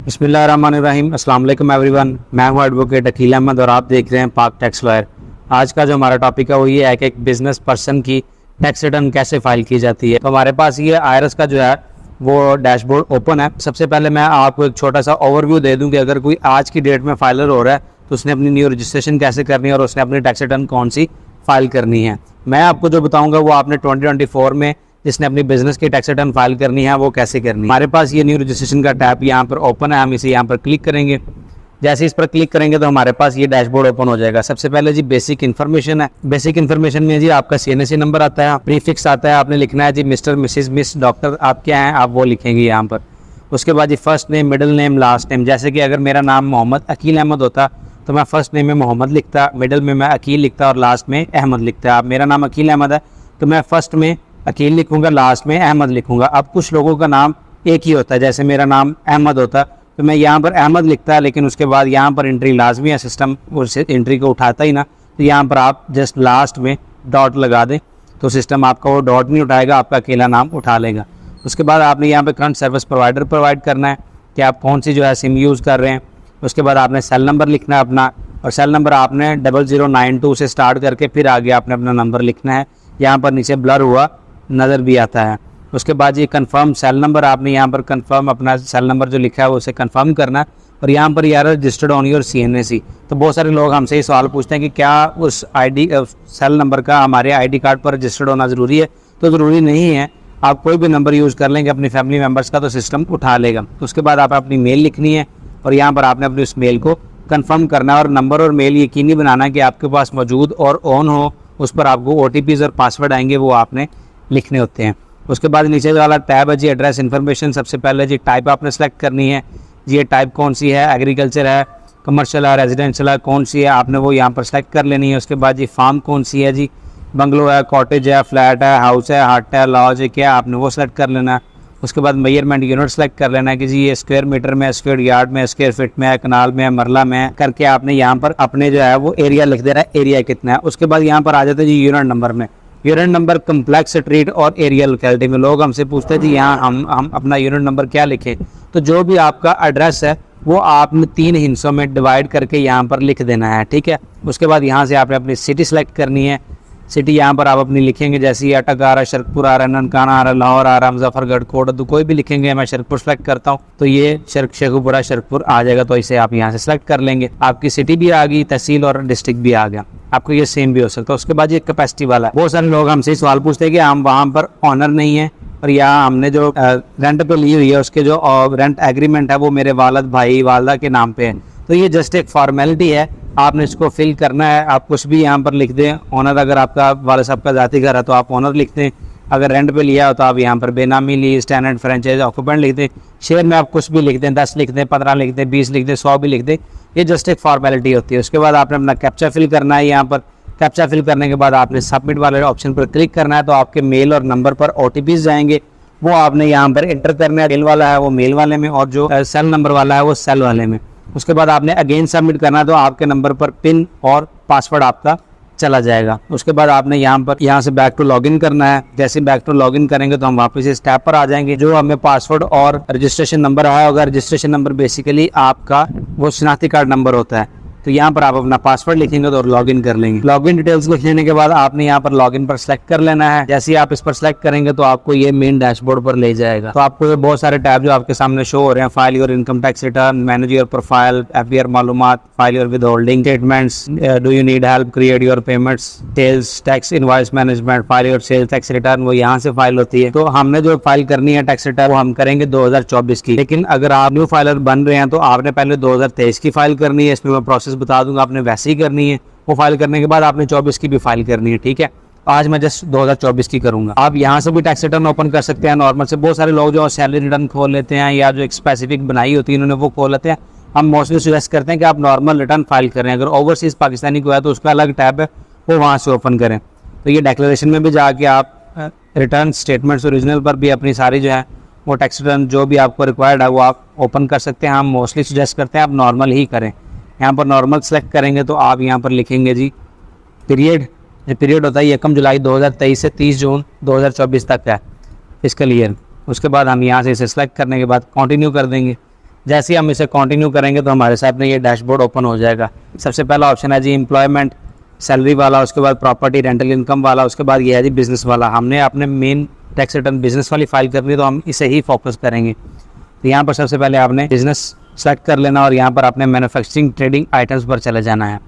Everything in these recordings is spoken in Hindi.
बिस्मिल्लाहिर्रहमानिर्रहीम। अस्सलाम वालेकुम एवरीवन। मैं हूं एडवोकेट अकील अहमद और आप देख रहे हैं पाक टैक्स लॉयर। आज का जो हमारा टॉपिक है वो ये है कि एक बिजनेस पर्सन की टैक्स रिटर्न कैसे फाइल की जाती है। तो हमारे पास ये आईआरएस का जो है वो डैशबोर्ड ओपन है। सबसे पहले मैं आपको एक छोटा सा ओवरव्यू दे दूं कि अगर कोई आज की डेट में फाइलर हो रहा है तो उसने अपनी न्यू रजिस्ट्रेशन कैसे करनी है और उसने अपनी टैक्स रिटर्न कौन सी फाइल करनी है। मैं आपको जो बताऊंगा वो आपने 2024 में जिसने अपनी बिजनेस की टैक्स रिटर्न फाइल करनी है वो कैसे करनी है। हमारे पास ये न्यू रजिस्ट्रेशन का टैब यहाँ पर ओपन है। हम इसे यहाँ पर क्लिक करेंगे। जैसे इस पर क्लिक करेंगे तो हमारे पास ये डैशबोर्ड ओपन हो जाएगा। सबसे पहले जी बेसिक इन्फॉर्मेशन है। बेसिक इन्फॉर्मेशन में जी आपका सीएनएसी नंबर आता है, प्रीफिक्स आता है, आपने लिखना है जी मिस्टर मिसिस मिस डॉक्टर आप क्या हैं आप वो लिखेंगे यहाँ पर। उसके बाद जी first name, middle name, last name. जैसे कि अगर मेरा नाम मोहम्मद अकील अहमद होता तो मैं फर्स्ट नेम में मोहम्मद लिखता, मिडिल में मैं अकील लिखता और लास्ट में अहमद लिखता। अब मेरा नाम अकील अहमद है तो मैं फर्स्ट में अकील लिखूंगा, लास्ट में अहमद लिखूंगा। अब कुछ लोगों का नाम एक ही होता है, जैसे मेरा नाम अहमद होता तो मैं यहाँ पर अहमद लिखता है, लेकिन उसके बाद यहाँ पर एंट्री लाजमी है, सिस्टम उस एंट्री को उठाता ही ना। तो यहाँ पर आप जस्ट लास्ट में डॉट लगा दें तो सिस्टम आपका वो डॉट नहीं उठाएगा, आपका अकेला नाम उठा लेगा। उसके बाद आपने यहाँ पर करंट सर्विस प्रोवाइडर प्रोवाइड करना है कि आप कौन सी जो है सिम यूज़ कर रहे हैं। उसके बाद आपने सेल नंबर लिखना है अपना, और सेल नंबर आपने 0092 से स्टार्ट करके फिर आगे आपने अपना नंबर लिखना है। यहाँ पर नीचे ब्लर हुआ नज़र भी आता है। उसके बाद ये कंफर्म सेल नंबर, आपने यहाँ पर कंफर्म अपना सेल नंबर जो लिखा है वो उसे कंफर्म करना है। और यहाँ पर यार रजिस्टर्ड ऑन योर सीएनएसी। तो बहुत सारे लोग हमसे ये सवाल पूछते हैं कि क्या उस आईडी सेल नंबर का हमारे आईडी कार्ड पर रजिस्टर्ड होना ज़रूरी है। तो ज़रूरी नहीं है, आप कोई भी नंबर यूज़ कर लेंगे अपनी फैमिली मेम्बर्स का तो सिस्टम उठा लेगा। उसके बाद आप अपनी मेल लिखनी है और यहाँ पर आपने अपनी उस मेल को कन्फर्म करना है और नंबर और मेल यकीनी बनाना है कि आपके पास मौजूद और ऑन हो। उस पर आपको OTPs और पासवर्ड आएंगे वो आपने लिखने होते हैं। उसके बाद नीचे वाला टैब है जी एड्रेस इन्फॉर्मेशन। सबसे पहले जी टाइप आपने सेलेक्ट करनी है जी, ये टाइप कौन सी है, एग्रीकल्चर है, कमर्शियल है, रेजिडेंशियल है, कौन सी है आपने वो यहाँ पर सेलेक्ट कर लेनी है। उसके बाद जी फार्म कौन सी है जी, बंगलो है, कॉटेज है, फ्लैट है, हाउस है, हट है, लॉज है, क्या आपने वो सेलेक्ट कर लेना है। उसके बाद मेजरमेंट यूनिट सेलेक्ट कर लेना है कि जी ये स्क्वायर मीटर में, स्क्वायर यार्ड में, स्क्वायर फीट में है, कनाल में है, मरला में है करके आपने यहाँ पर अपने जो है वो एरिया लिख देना है, एरिया कितना है। उसके बाद यहाँ पर आ जाते हैं जी यूनिट नंबर में। यूनिट नंबर कम्प्लेक्स स्ट्रीट और एरिया लोकेलिटी में लोग हमसे पूछते हैं जी यहाँ हम अपना यूनिट नंबर क्या लिखें। तो जो भी आपका एड्रेस है वो आपने 3 हिस्सों में डिवाइड करके यहाँ पर लिख देना है, ठीक है। उसके बाद यहाँ से आपने अपनी सिटी सेलेक्ट करनी है। सिटी यहाँ पर आप अपनी लिखेंगे, जैसे अटक आ रहा है, शरकपुर आ रहा है, ननकाना आ रहा है, लाहौर आ रहा है, मुजफ्फरगढ़, कोटद्दू, कोई भी लिखेंगे। मैं शरकपुर सेलेक्ट करता हूँ तो ये शेखुपुरा शरकपुर आ जाएगा, तो इसे आप यहाँ से सेलेक्ट कर लेंगे। आपकी सिटी भी आ गई, तहसील और डिस्ट्रिक्ट भी आ गया, आपको ये सेम भी हो सकता है। उसके बाद ये कैपेसिटी वाला है। बहुत सारे लोग हमसे सवाल पूछते हैं कि हम वहाँ पर ऑनर नहीं है और यहाँ हमने जो रेंट पे ली हुई है उसके जो रेंट एग्रीमेंट है वो मेरे वालिद भाई वालदा के नाम पे है। तो ये जस्ट एक फॉर्मेलिटी है, आपने इसको फिल करना है। आप कुछ भी यहाँ पर लिख दें ऑनर, अगर आपका वालिद साहब का ज़ाती घर है तो आप ऑनर लिख दें, अगर रेंट पे लिया हो तो आप यहाँ पर बेनामी लीज, टेनेंट, फ्रेंचाइज, ऑक्यूपेंट लिख दें। शेयर में आप कुछ भी लिख दें, 10 लिख दें, 15 लिख दें, 20 लिख दें, 100 भी लिख दें, ये जस्ट एक फॉर्मेलिटी होती है। उसके बाद आपने अपना कैप्चा फिल करना है। यहाँ पर कैप्चा फिल करने के बाद आपने सबमिट वाले ऑप्शन पर क्लिक करना है तो आपके मेल और नंबर पर OTPs जाएंगे, वो आपने यहाँ पर एंटर करना है। मेल वाला है वो मेल वाले में और जो सेल नंबर वाला है वो सेल वाले में। उसके बाद आपने अगेन सबमिट करना है तो आपके नंबर पर पिन और पासवर्ड आपका चला जाएगा। उसके बाद आपने यहाँ से बैक टू लॉगिन करना है। जैसे बैक टू लॉगिन करेंगे तो हम वापस इस टैब पर आ जाएंगे। जो हमें पासवर्ड और रजिस्ट्रेशन नंबर आया होगा, रजिस्ट्रेशन नंबर बेसिकली आपका वो शनाख्ती कार्ड नंबर होता है, तो यहाँ पर आप अपना पासवर्ड लिखेंगे तो लॉगिन कर लेंगे। लॉगिन डिटेल्स लिख लेने के बाद आपने यहाँ पर लॉगिन पर सेलेक्ट कर लेना है। जैसे ही आप इस पर सेलेक्ट करेंगे तो आपको ये मेन डैशबोर्ड पर ले जाएगा। तो आपको ये बहुत सारे टैब जो आपके सामने शो हो रहे हैं, file your income tax return, manage your profile, FBR मालूमात, file your withholding statements, do you need help, create your payments, sales tax invoice management, file your sales tax return, वो यहाँ से फाइल होती है। तो हमने जो फाइल करनी है टैक्स रिटर्न वो हम करेंगे 2024 की। लेकिन अगर आप न्यू फाइलर बन रहे हैं तो आपने पहले 2023 की फाइल करनी है। इसमें मैं प्रोसेस बता दूंगा, आपने वैसे ही करनी है। वो फाइल करने के बाद आपने 24 की भी फाइल करनी है, ठीक है। आज मैं जस्ट 2024 की करूंगा। आप यहाँ से भी टैक्स रिटर्न ओपन कर सकते हैं नॉर्मल से। बहुत सारे लोग जो सैलरी रिटर्न खोल लेते हैं या जो एक स्पेसिफिक बनाई होती है उन्होंने वो खोल लेते हैं। हम मोस्टली सजेस्ट करते हैं कि आप नॉर्मल रिटर्न फाइल करें। अगर ओवरसीज पाकिस्तानी को है तो उसका अलग टैब है, वो वहाँ से ओपन करें। तो ये डिक्लेरेशन में भी जाके आप रिटर्न स्टेटमेंट्स ओरिजिनल पर भी अपनी सारी जो है वो टैक्स रिटर्न जो भी आपको रिक्वायर्ड है वो आप ओपन कर सकते हैं। हम मोस्टली सजेस्ट करते हैं आप नॉर्मल ही करें। यहाँ पर नॉर्मल सेलेक्ट करेंगे तो आप यहाँ पर लिखेंगे जी पीरियड। जो पीरियड होता है 1 जुलाई 2023 से 30 जून 2024 तक है फिस्कल ईयर। उसके बाद हम यहाँ से इसे सेलेक्ट करने के बाद कंटिन्यू कर देंगे। जैसे ही हम इसे कंटिन्यू करेंगे तो हमारे सामने ये डैशबोर्ड ओपन हो जाएगा। सबसे पहला ऑप्शन है जी एम्प्लॉयमेंट, सैलरी वाला, उसके बाद प्रॉपर्टी रेंटल इनकम वाला, उसके बाद ये है जी बिजनेस वाला। हमने अपने मेन टैक्स रिटर्न बिजनेस वाली फाइल करनी है तो हम इसे ही फोकस करेंगे। तो यहाँ पर सबसे पहले आपने बिजनेस सेलेक्ट कर लेना और यहाँ पर आपने मैन्युफैक्चरिंग ट्रेडिंग आइटम्स पर चले जाना है।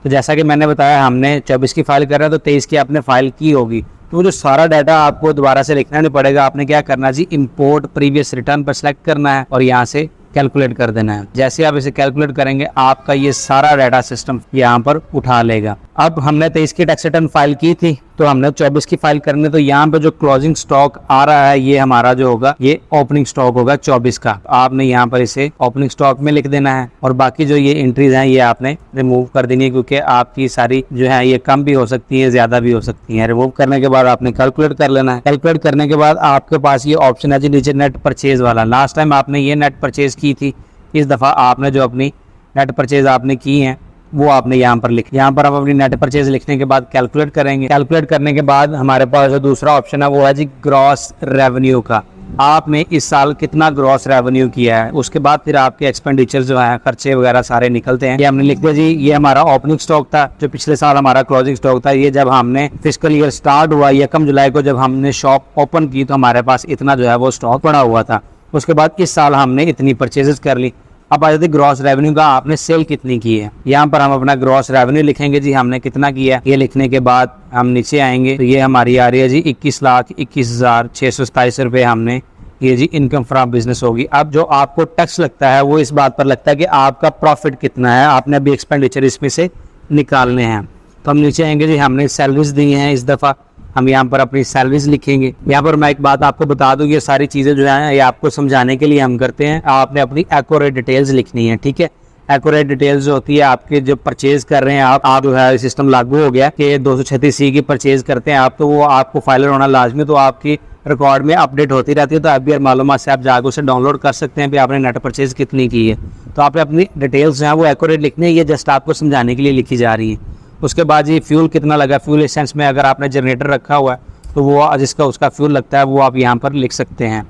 तो जैसा कि मैंने बताया हमने 24 की फाइल कर रहे हैं तो 23 की आपने फाइल की होगी, तो वो जो सारा डाटा आपको दोबारा से लिखना नहीं पड़ेगा। आपने क्या करना है जी, इंपोर्ट प्रीवियस रिटर्न पर सेलेक्ट करना है और यहाँ से कैलकुलेट कर देना है। जैसे आप इसे कैलकुलेट करेंगे आपका ये सारा डाटा सिस्टम यहाँ पर उठा लेगा। अब हमने 23 की टैक्स रिटर्न फाइल की थी तो हमने 24 की फाइल करनी, तो यहाँ पे जो क्लोजिंग स्टॉक आ रहा है ये हमारा जो होगा ये ओपनिंग स्टॉक होगा 24 का। आपने यहाँ पर इसे ओपनिंग स्टॉक में लिख देना है और बाकी जो ये एंट्रीज हैं ये आपने रिमूव कर देनी है, क्योंकि आपकी सारी जो है ये कम भी हो सकती है, ज्यादा भी हो सकती है। रिमूव करने के बाद आपने कैलकुलेट कर लेना है। कैलकुलेट करने के बाद आपके पास ये ऑप्शन है जी नीचे नेट परचेज वाला। लास्ट टाइम आपने ये नेट परचेज की थी, इस दफा आपने जो अपनी नेट परचेज आपने की है वो आपने यहाँ पर लिख, यहाँ पर हम अपनी नेट परचेज लिखने के बाद कैलकुलेट करेंगे। कैलकुलेट करने के बाद हमारे पास जो दूसरा ऑप्शन है वो है जी ग्रॉस रेवेन्यू का। आपने इस साल कितना ग्रॉस रेवेन्यू किया है, उसके बाद फिर आपके एक्सपेंडिचर जो है खर्चे वगैरह सारे निकलते हैं। ये हमने लिख दिया जी, ये हमारा ओपनिंग स्टॉक था जो पिछले साल हमारा क्लोजिंग स्टॉक था। ये जब हमने फिस्कल ईयर स्टार्ट हुआ 1 जुलाई को जब हमने शॉप ओपन की तो हमारे पास इतना जो है वो स्टॉक पड़ा हुआ था। उसके बाद इस साल हमने इतनी परचेजेस कर ली। अब आ जाती ग्रॉस रेवेन्यू का, आपने सेल कितनी की है। यहाँ पर हम अपना ग्रॉस रेवेन्यू लिखेंगे जी, हमने कितना किया। ये लिखने के बाद हम नीचे आएंगे तो ये हमारी आ रही है जी 21,21,627 रुपये हमने ये जी इनकम फ्रॉम बिजनेस होगी। अब जो आपको टैक्स लगता है वो इस बात पर लगता है कि आपका प्रॉफिट कितना है, आपने अभी एक्सपेंडिचर इसमें से निकालने हैं। तो हम नीचे आएंगे जी, हमने सैलरीज दी हैं इस दफ़ा, हम यहाँ पर अपनी सैलरीज लिखेंगे। यहाँ पर मैं एक बात आपको बता दूँ, ये सारी चीज़ें जो हैं ये आपको समझाने के लिए हम करते हैं। आपने अपनी एक्यूरेट डिटेल्स लिखनी है, ठीक है। एक्यूरेट डिटेल्स जो होती है आपके जो परचेज कर रहे हैं आप जो है सिस्टम लागू हो गया कि 236C की परचेज करते हैं आप, तो वो आपको फाइलर होना लाजमी, तो आपकी रिकॉर्ड में अपडेट होती रहती है। तो आप भी मालूमात से आप जाकर उसे डाउनलोड कर सकते हैं कि आपने नेट परचेज कितनी की है। तो आपने अपनी डिटेल्स जो है वो एक्यूरेट लिखनी है, ये जस्ट आपको समझाने के लिए लिखी जा रही है। उसके बाद ये फ्यूल कितना लगा, फ्यूल एसेंस में अगर आपने जनरेटर रखा हुआ है तो वो जिसका उसका फ्यूल लगता है वो आप यहाँ पर लिख सकते हैं।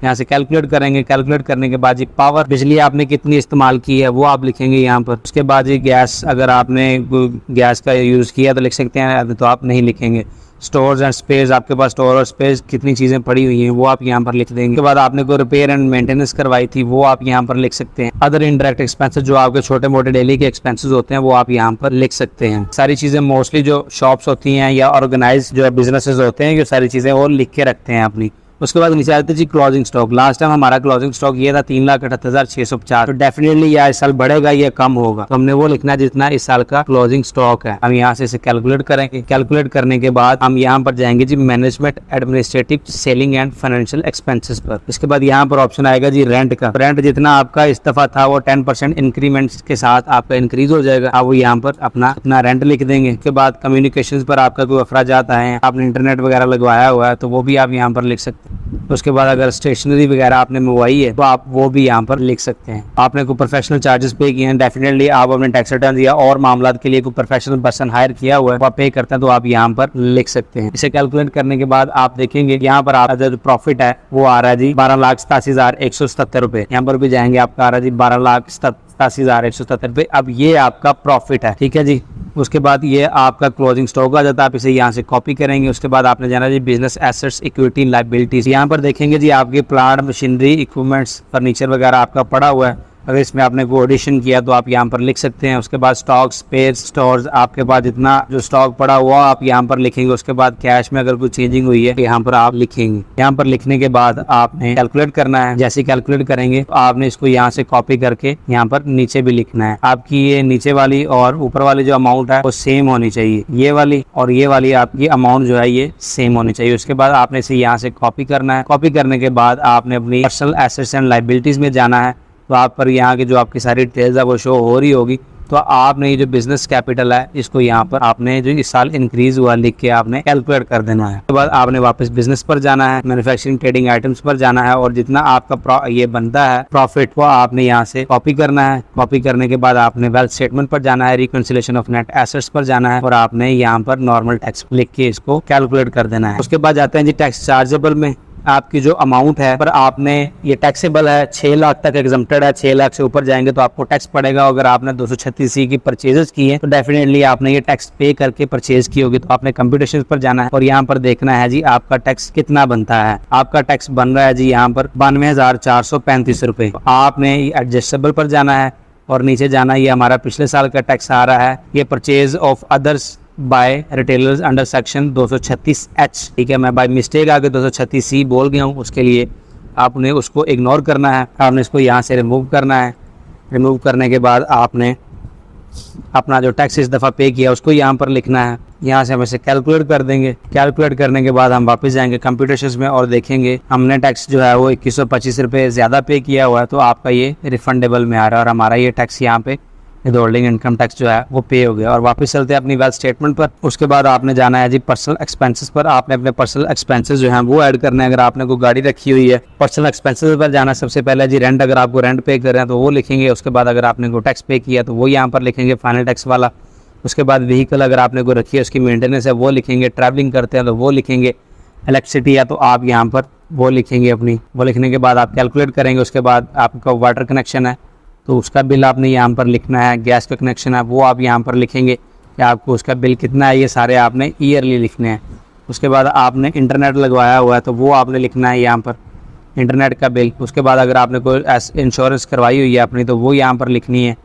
यहाँ से कैलकुलेट करेंगे। कैलकुलेट करने के बाद जी पावर, बिजली आपने कितनी इस्तेमाल की है वो आप लिखेंगे यहाँ पर। उसके बाद जी गैस, अगर आपने गैस का यूज़ किया तो लिख सकते हैं, तो आप नहीं लिखेंगे। स्टोर्स एंड स्पेस, आपके पास स्टोर और स्पेस कितनी चीज़ें पड़ी हुई हैं वो आप यहाँ पर लिख देंगे। उसके बाद आपने कोई रिपेयर एंड मेंटेनेंस करवाई थी वो आप यहाँ पर लिख सकते हैं। अदर इनडायरेक्ट एक्सपेंसेस, जो आपके छोटे मोटे डेली के एक्सपेंसेस होते हैं वो आप यहाँ पर लिख सकते हैं। सारी चीज़ें मोस्टली जो शॉप्स होती हैं या ऑर्गेनाइज जो बिजनेसेस होते हैं, ये सारी चीज़ें वो लिख के रखते हैं अपनी। उसके बाद नीचे आते जी क्लोजिंग स्टॉक। लास्ट टाइम हमारा क्लोजिंग स्टॉक ये था 3,78,650। तो डेफिनेटली या इस साल बढ़ेगा या कम होगा, तो हमने वो लिखना जितना इस साल का क्लोजिंग स्टॉक है। हम यहाँ से इसे कैलकुलेट करेंगे। कैलकुलेट करने के बाद हम यहाँ पर जाएंगे जी management administrative selling and financial expenses पर। इसके बाद यहाँ पर ऑप्शन आएगा जी रेंट का। रेंट जितना आपका इस दफा था वो 10% इंक्रीमेंट के साथ आपका इंक्रीज हो जाएगा। आप वो यहाँ पर अपना रेंट लिख देंगे। उसके बाद कम्युनिकेशन पर आपका कोई अखराजात आए हैं, आपने इंटरनेट वगैरह लगवाया हुआ है तो वो भी आप यहाँ पर लिख सकते हैं। उसके बाद अगर स्टेशनरी वगैरह आपने मंगवाई है तो आप वो भी यहाँ पर लिख सकते हैं। आपने कोई प्रोफेशनल चार्जेस पे किए हैं, डेफिनेटली आप अपने टैक्स रिटर्न या और मामला के लिए कोई प्रोफेशनल पर्सन हायर किया हुआ है वो आप पे करते हैं तो आप यहाँ पर लिख सकते हैं। इसे कैलकुलेट करने के बाद आप देखेंगे यहाँ पर आपका जो प्रॉफिट है वो आ रहा है जी 12,87,177 रुपए। यहाँ पर भी जाएंगे आपका आ रहा है जी 12,87,177 रुपए। अब ये आपका प्रॉफिट है, ठीक है जी। उसके बाद ये आपका क्लोजिंग स्टॉक आ जाता है, आप इसे यहाँ से कॉपी करेंगे। उसके बाद आपने जाना जी बिजनेस एसेट्स इक्विटी लायबिलिटीज। यहाँ पर देखेंगे जी आपके प्लांट मशीनरी इक्विपमेंट्स फर्नीचर वगैरह आपका पड़ा हुआ है, अगर इसमें आपने कोई एडिशन किया तो आप यहाँ पर लिख सकते हैं। उसके बाद स्टॉक स्पेस स्टोर्स, आपके पास जितना जो स्टॉक पड़ा हुआ आप यहाँ पर लिखेंगे। उसके बाद कैश में अगर कोई चेंजिंग हुई है तो यहाँ पर आप लिखेंगे। यहाँ पर लिखने के बाद आपने कैलकुलेट करना है। जैसे कैलकुलेट करेंगे तो आपने इसको यहाँ से कॉपी करके यहाँ पर नीचे भी लिखना है। आपकी ये नीचे वाली और ऊपर वाली जो अमाउंट है वो सेम होनी चाहिए, ये वाली और ये वाली आपकी अमाउंट जो है ये सेम होनी चाहिए। उसके बाद आपने इसे यहाँ से कॉपी करना है। कॉपी करने के बाद आपने अपनी पर्सनल एसेट्स एंड लायबिलिटीज में जाना है, तो आप पर यहाँ की जो आपकी सारी डिटेल्स है वो शो हो रही होगी। तो आपने ये जो बिजनेस कैपिटल है इसको यहाँ पर आपने जो इस साल इंक्रीज हुआ लिख के आपने कैलकुलेट कर देना है। उसके बाद आपने वापस बिजनेस पर जाना है, मैन्युफैक्चरिंग ट्रेडिंग आइटम्स पर जाना है और जितना आपका ये बनता है प्रॉफिट वो आपने यहाँ से कॉपी करना है। कॉपी करने के बाद आपने वेल्थ स्टेटमेंट पर जाना है, रिकंसिलिएशन ऑफ नेट एसेट्स पर जाना है और आपने यहाँ पर नॉर्मल टैक्स लिख के इसको कैलकुलेट कर देना है। उसके बाद जाते हैं जी टैक्स चार्जेबल में। आपकी जो अमाउंट है पर आपने ये टैक्सेबल है, 6 लाख तक एग्जम्प्टेड है, 6 लाख से ऊपर जाएंगे तो आपको टैक्स पड़ेगा। अगर आपने 236C की परचेजेस की है तो डेफिनेटली आपने ये टैक्स पे करके परचेज की होगी। तो आपने कंप्यूटेशन पर जाना है और यहाँ पर देखना है जी आपका टैक्स कितना बनता है। आपका टैक्स बन रहा है जी यहाँ पर 92,435 रुपये। आपने एडजस्टेबल पर जाना है और नीचे जाना, ये हमारा पिछले साल का टैक्स आ रहा है, ये purchase of others by retailers under section 236H। ठीक है, मैं बाय मिस्टेक आगे 236C बोल गया हूँ, उसके लिए आपने उसको इग्नोर करना है। आपने इसको यहाँ से रिमूव करना है। रिमूव करने के बाद आपने अपना जो टैक्स इस दफ़ा पे किया उसको यहाँ पर लिखना है। यहाँ से हम इसे कैलकुलेट कर देंगे। कैलकुलेट करने के बाद हम वापस जाएंगे कंप्यूटेशंस में और देखेंगे हमने टैक्स जो है वो 2125 रुपये ज़्यादा पे किया हुआ है, तो आपका ये रिफंडेबल में आ रहा है और हमारा ये टैक्स यहाँ पे विदहोल्डिंग इनकम टैक्स जो है वो पे हो गया। और वापस चलते हैं अपनी वेल्थ स्टेटमेंट पर। उसके बाद आपने जाना है जी पर्सनल एक्सपेंसेस पर। आपने अपने पर्सनल एक्सपेंसेस जो हैं वो ऐड करने हैं। अगर आपने कोई गाड़ी रखी हुई है, पर्सनल एक्सपेंसेस पर जाना सबसे पहले जी। रेंट, अगर आपको रेंट पे कर रहे हैं तो वो लिखेंगे। उसके बाद अगर आपने कोई टैक्स पे किया तो वो यहाँ पर लिखेंगे, फाइनल टैक्स वाला। उसके बाद व्हीकल अगर आपने कोई रखी है उसकी मेंटेनेंस है वो लिखेंगे। ट्रैवलिंग करते हैं तो वो लिखेंगे। इलेक्ट्रिसिटी है तो आप यहाँ पर वो लिखेंगे अपनी। वो लिखने के बाद आप कैलकुलेट करेंगे। उसके बाद आपका वाटर कनेक्शन है तो उसका बिल आपने यहाँ पर लिखना है। गैस का कनेक्शन है वो आप यहाँ पर लिखेंगे कि आपको उसका बिल कितना है, ये सारे आपने ईयरली लिखने हैं। उसके बाद आपने इंटरनेट लगवाया हुआ है तो वो आपने लिखना है यहाँ पर, इंटरनेट का बिल। उसके बाद अगर आपने कोई इंश्योरेंस करवाई हुई है अपनी तो वो यहाँ पर लिखनी है।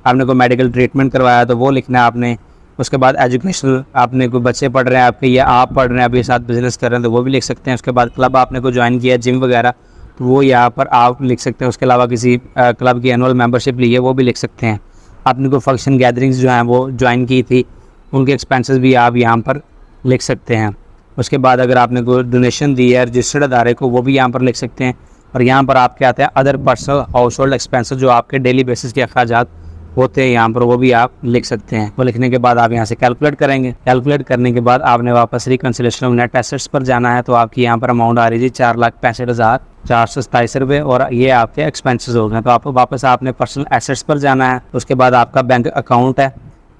आपने कोई मेडिकल ट्रीटमेंट करवाया तो वो लिखना है आपने। उसके बाद एजुकेशनल, आपने कोई बच्चे पढ़ रहे हैं आपके या आप पढ़ रहे हैं अभी साथ बिजनेस कर रहे हैं तो वो भी लिख सकते हैं। उसके बाद क्लब आपने को ज्वाइन किया, जिम वगैरह, तो वो यहाँ पर आप लिख सकते हैं। उसके अलावा किसी क्लब की एनुअल मेंबरशिप ली है वो भी लिख सकते हैं। आपने कोई फंक्शन गैदरिंग्स जो हैं वो ज्वाइन की थी, उनके एक्सपेंसेस भी आप यहाँ पर लिख सकते हैं। उसके बाद अगर आपने कोई डोनेशन दी है रजिस्टर्ड अदारे को वो भी यहाँ पर लिख सकते हैं। और यहाँ पर आपके आते हैं other personal house hold expenses, जो आपके डेली बेसिस के अखराजात होते हैं यहाँ पर, वो भी आप लिख सकते हैं। वो लिखने के बाद आप यहाँ से कैलकुलेट करेंगे। कैलकुलेट करने के बाद आपने वापस रिकंसिलेशन ऑफ नेट एसेट्स पर जाना है तो आपकी यहाँ पर अमाउंट आ रही है 4,65,427 रुपये और ये आपके एक्सपेंसेस हो गए। तो आप वापस आपने पर्सनल एसेट्स पर जाना है। उसके बाद आपका बैंक अकाउंट है।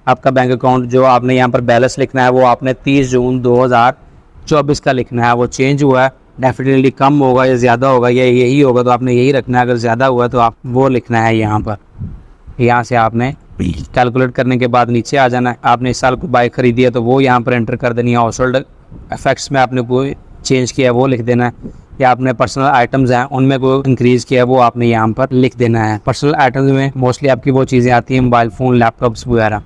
आपका बैंक अकाउंट जो आपने यहाँ पर बैलेंस लिखना है वो आपने 30 जून 2024 का लिखना है। वो चेंज हुआ है, डेफिनेटली कम होगा या ज़्यादा होगा या यही होगा तो आपने यही रखना है। अगर ज़्यादा हुआ तो आप वो लिखना है यहाँ पर। यहाँ से आपने कैलकुलेट करने के बाद नीचे आ जाना है। आपने इस साल को बाइक खरीदी है तो वो यहाँ पर एंटर कर देनी है। हाउस होल्ड इफेक्ट्स में आपने कोई चेंज किया है वो लिख देना है। या आपने पर्सनल आइटम्स हैं उनमें कोई इंक्रीज़ किया है वो आपने यहाँ पर लिख देना है। पर्सनल आइटम्स में मोस्टली आपकी वो चीज़ें आती हैं मोबाइल फ़ोन, लैपटॉप्स वगैरह।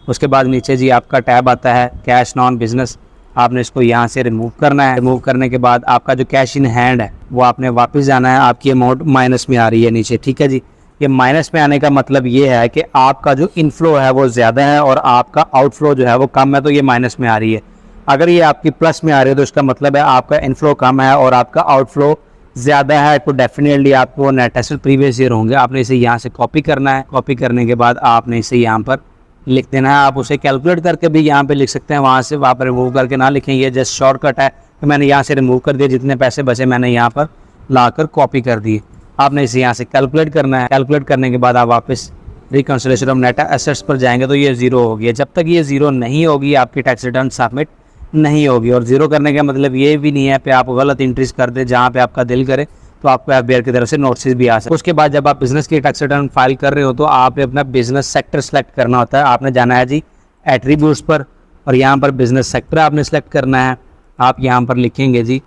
उसके बाद नीचे जी आपका टैब आता है कैश नॉन बिजनेस, आपने इसको यहाँ से रिमूव करना है। रिमूव करने के बाद आपका जो कैश इन हैंड है वो आपने वापस जाना है। आपकी अमाउंट माइनस में आ रही है नीचे, ठीक है जी। ये माइनस में आने का मतलब ये है कि आपका जो इनफ्लो है वो ज़्यादा है और आपका आउटफ्लो जो है वो कम है, तो ये माइनस में आ रही है। अगर ये आपकी प्लस में आ रही है तो इसका मतलब है आपका इनफ्लो कम है और आपका आउटफ्लो ज़्यादा है, तो डेफिनेटली आपको नेट एसेट प्रीवियस ईयर होंगे। आपने इसे यहाँ से कॉपी करना है। कॉपी करने के बाद आपने इसे यहाँ पर लिख देना है। आप उसे कैलकुलेट करके भी यहाँ पे लिख सकते हैं, वहाँ से आप रिमूव करके ना लिखें। ये जस्ट शॉर्टकट है कि मैंने यहाँ से रिमूव कर दिया, जितने पैसे बचे मैंने यहाँ पर लाकर कॉपी कर दिए। आपने इसे यहाँ से कैलकुलेट करना है। कैलकुलेट करने के बाद आप वापस रिकंसिलेशन ऑफ नेट एसेट्स पर जाएंगे तो ये ज़ीरो होगी। जब तक ये ज़ीरो नहीं होगी आपकी टैक्स रिटर्न सबमिट नहीं होगी। और ज़ीरो करने का मतलब ये भी नहीं है कि आप गलत एंट्रीज कर दें जहाँ पे आपका दिल करे, तो आपको एफबीआई की तरफ से नोटिस भी आ सकते हैं। उसके बाद जब आप बिजनेस की टैक्स रिटर्न फाइल कर रहे हो तो आपने अपना बिजनेस सेक्टर सेलेक्ट करना होता है। आपने जाना है जी एट्रीब्यूट्स पर और यहाँ पर बिजनेस सेक्टर आपने सेलेक्ट करना है। आप यहाँ पर लिखेंगे जी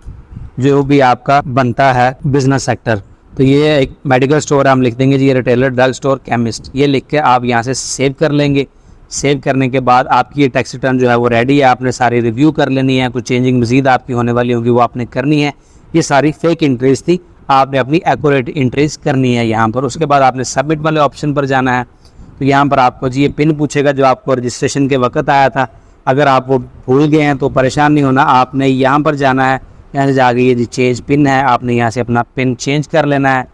जो भी आपका बनता है बिजनेस सेक्टर, तो ये एक मेडिकल स्टोर हम लिख देंगे जी, ये रिटेलर, ड्रग स्टोर, केमिस्ट, ये लिख के आप यहाँ से सेव कर लेंगे। सेव करने के बाद आपकी ये टैक्स रिटर्न जो है वो रेडी है। आपने सारी रिव्यू कर लेनी है, कुछ चेंजिंग मजीद आपकी होने वाली होगी वो आपने करनी है। ये सारी फेक एंट्रीज थी, आपने अपनी एक्यूरेट एंट्रीज करनी है यहाँ पर। उसके बाद आपने सबमिट वाले ऑप्शन पर जाना है। तो यहाँ पर आपको जी ये पिन पूछेगा जो आपको रजिस्ट्रेशन के वक्त आया था। अगर आप वो भूल गए हैं तो परेशान नहीं होना, आपने यहाँ पर जाना है। यहाँ से जाके ये जी चेंज पिन है, आपने यहाँ से अपना पिन चेंज कर लेना है।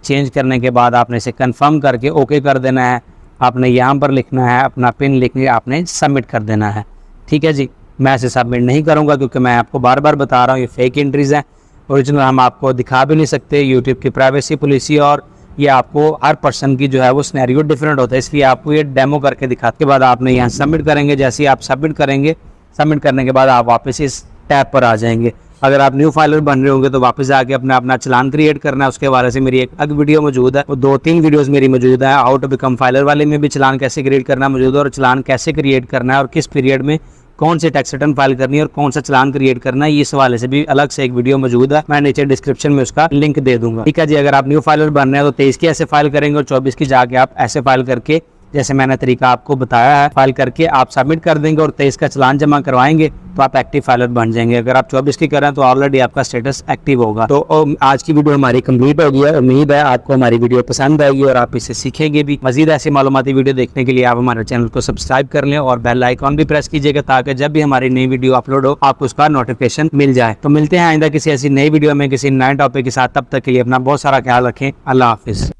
चेंज करने के बाद आपने इसे कंफर्म करके ओके कर देना है। आपने यहाँ पर लिखना है अपना पिन, लिख के आपने सबमिट कर देना है। ठीक है जी, मैं इसे सबमिट नहीं करूँगा क्योंकि मैं आपको बार बार बता रहा हूँ ये फेक एंट्रीज़ हैं। ओरिजिनल हम आपको दिखा भी नहीं सकते, यूट्यूब की प्राइवेसी पॉलिसी और ये आपको हर पर्सन की जो है वो सिनेरियो डिफरेंट होता है, इसलिए आपको ये डेमो करके दिखाने के बाद आपने यहाँ सबमिट करेंगे। जैसे ही आप सबमिट करेंगे, सबमिट करने के बाद आप वापस इस टैब पर आ जाएंगे। अगर आप न्यू फाइलर बन रहे होंगे तो वापस जाके अपना चलान क्रिएट करना है। उसके हवाले से मेरी एक अलग वीडियो मौजूद है, वो 2-3 वीडियोस मेरी मौजूद है। हाउ टू बिकम फाइलर वाले में भी चलान कैसे क्रिएट करना मौजूद है, और चलान कैसे क्रिएट करना है और किस पीरियड में कौन से टैक्स रिटर्न फाइल करनी है और कौन सा चलान क्रिएट करना है, इस हवाले से भी अलग से एक वीडियो मौजूद है। मैं नीचे डिस्क्रिप्शन में उसका लिंक दे दूंगा। ठीक है जी। अगर आप न्यू फाइलर बन रहे हैं तो 23 की ऐसे फाइल करेंगे और 24 की जाके आप ऐसे फाइल करके, जैसे मैंने तरीका आपको बताया है, फाइल करके आप सबमिट कर देंगे और 23 का चलान जमा करवाएंगे तो आप एक्टिव फाइलर बन जाएंगे। अगर आप 24 की करें तो ऑलरेडी आपका स्टेटस एक्टिव होगा। तो आज की वीडियो हमारी कंप्लीट हो गई है। उम्मीद है आपको हमारी वीडियो पसंद आएगी और आप इससे सीखेंगे भी। मजीद ऐसी मालूमाती वीडियो देखने के लिए आप हमारे चैनल को सब्सक्राइब कर लें और बेल आइकॉन भी प्रेस कीजिएगा ताकि जब भी हमारी नई वीडियो अपलोड हो आपको उसका नोटिफिकेशन मिल जाए। तो मिलते हैं आइंदा किसी ऐसी नई वीडियो में किसी नए टॉपिक के साथ। तब तक के लिए अपना बहुत सारा ख्याल रखें। अल्लाह हाफिज।